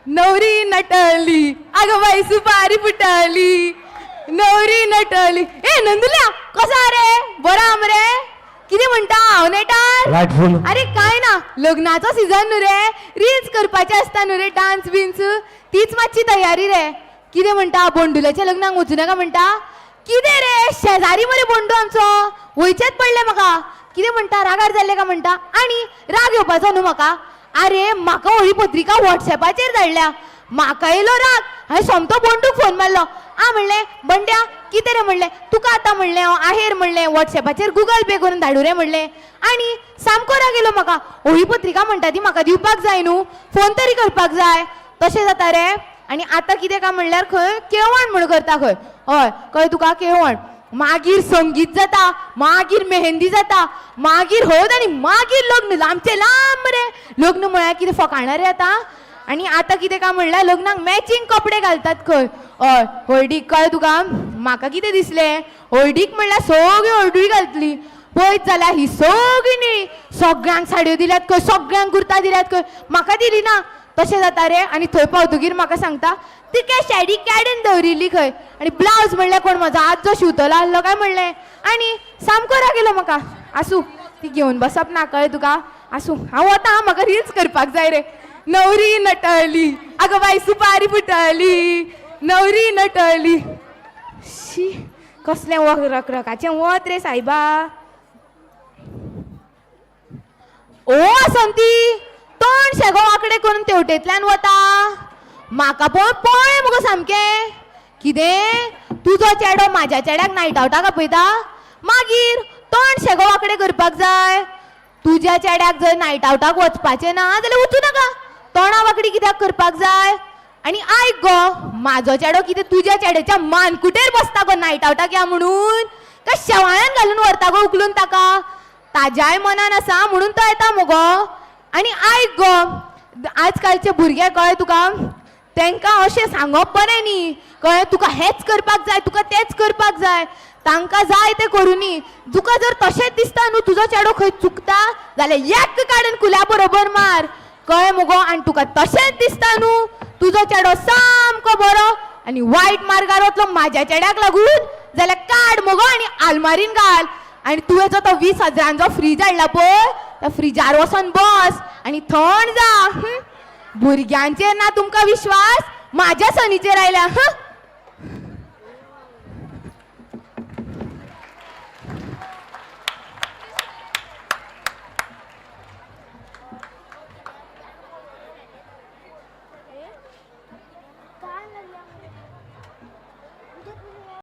नवरी नटली अगं बाई सुपारी फुटली नवरी नटली. ए नंदुल्या कसा रे बरा आमरे किती म्हणता हांव नेटार. अरे काय ना लग्नाचो सीझन न्हू रे रील्स करपाचे आसता न्हू रे डान्स बिन्स तीच मातशी तयारी रे. कितें म्हणटा बोंडुल्याच्या लग्नाक वचूं नाका म्हणटा. कितें रे शेजारी मरे बोंडू आमचो वयचेच पडले म्हाका. कितें म्हणटा रागार जाल्ले का म्हणटा आनी राग येवपाचो न्हू म्हाका. अरे म्हाका होळी पत्रिका व्हॉट्सॅपाचेर धाडल्या म्हाका येयलो राग. हांवें सोमतो बोंडूक फोन मारलो. म्हणलें बंड्या कितें रे म्हणलें तुका आतां म्हणलें हांव आहेर म्हणलें व्हॉट्सॅपाचेर गुगल पे करून धाडूं रे म्हणलें. आनी सामको राग येयलो म्हाका. होळी पत्रिका म्हणटा ती म्हाका दिवपाक जाय न्हू फोन तरी करपाक जाय. तशें जाता रे. आनी आतां कितें काय म्हणल्यार खंय केवण म्हूण करता खंय. हय कळ्ळें तुका केवण मागीर संगीत जाता मागीर मेहंदी जाता मागीर हळद आनी मागीर लग्न लांबचे लांब रे. लग्न म्हळ्यार कितें फकाणां रे आतां. आनी आतां कितें काय म्हणल्यार लग्नाक मॅचिंग कपडे घालतात खंय. हय हळडीक कळ्ळें तुका म्हाका कितें दिसलें हळडीक म्हणल्यार सगळ्यो हळडूय घालतली पळयत जाल्यार ही सगळी निळी. सगळ्यांक साडयो दिल्यात खंय सगळ्यांक कुर्ता दिल्यात खंय म्हाका दिली ना. तशें जाता रे. आनी थंय पावतकीर म्हाका सांगता ती काय शॅडी काडून दवरिल्ली खंय. आनी ब्लावज म्हणल्यार कोण म्हाजो आजो शिवतलो आसलो काय म्हणलें. आनी सामको राग येयलो म्हाका. आसूं ती घेवन बसप ना कळ्ळें तुका. आसूं हांव वता म्हाका रील्स करपाक जाय रे. नवरी नटली आगो बाई सुपारी फुटली नवरी नटली. शी कसलें रकरकाचें वत रे सायबा. ओ आसंती तोंड शेगो वांकडे करून तेवटेंतल्यान वता. म्हाका पळोवन पळय मुगो सामकें. कितें तुजो चेडो म्हाज्या चेड्याक नायट आवटाक आपयता मागीर तोंड शेगो वांकडे करपाक जाय. तुज्या चेड्याक जर नायट आवटाक वचपाचें ना जाल्यार वचूं नाका. तोंडा वांकडी कित्याक करपाक जाय. आनी आयक गो म्हाजो चेडो कितें तुज्या चेड्याच्या मानकुटेर बसता गो नायट आवटाक या म्हणून काय शेवाळ्यान घालून व्हरता गो उखलून ताका. ताज्याय मनान आसा म्हणून तो येता मुगो. आनी आयक गो आजकालचे भुरगे कळ्ळें तुका तांकां अशें सांगप बरें न्ही कळ्ळें तुका हेच करपाक जाय तुका तेच करपाक जाय. तांकां जाय तें करुनी. तुका जर तशेंच दिसता न्हू तुजो चेडो खंय चुकता जाल्यार एक काडून कुल्या बरोबर मार कळ्ळें मुगो. आनी तुका तशेंच दिसता न्हू तुजो चेडो सामको बरो आनी वायट मार्गार वतलो म्हाज्या चेड्याक लागून जाल्यार काड मुगो आनी आलमारीन घाल. आनी तुवें जो तो 20,000चो फ्रीज हाडला पळय त्या फ्रिजार वचोन बस आनी थंड जा. भुरग्यांचेर ना तुमकां विश्वास म्हाज्या सनीचेर आयल्या.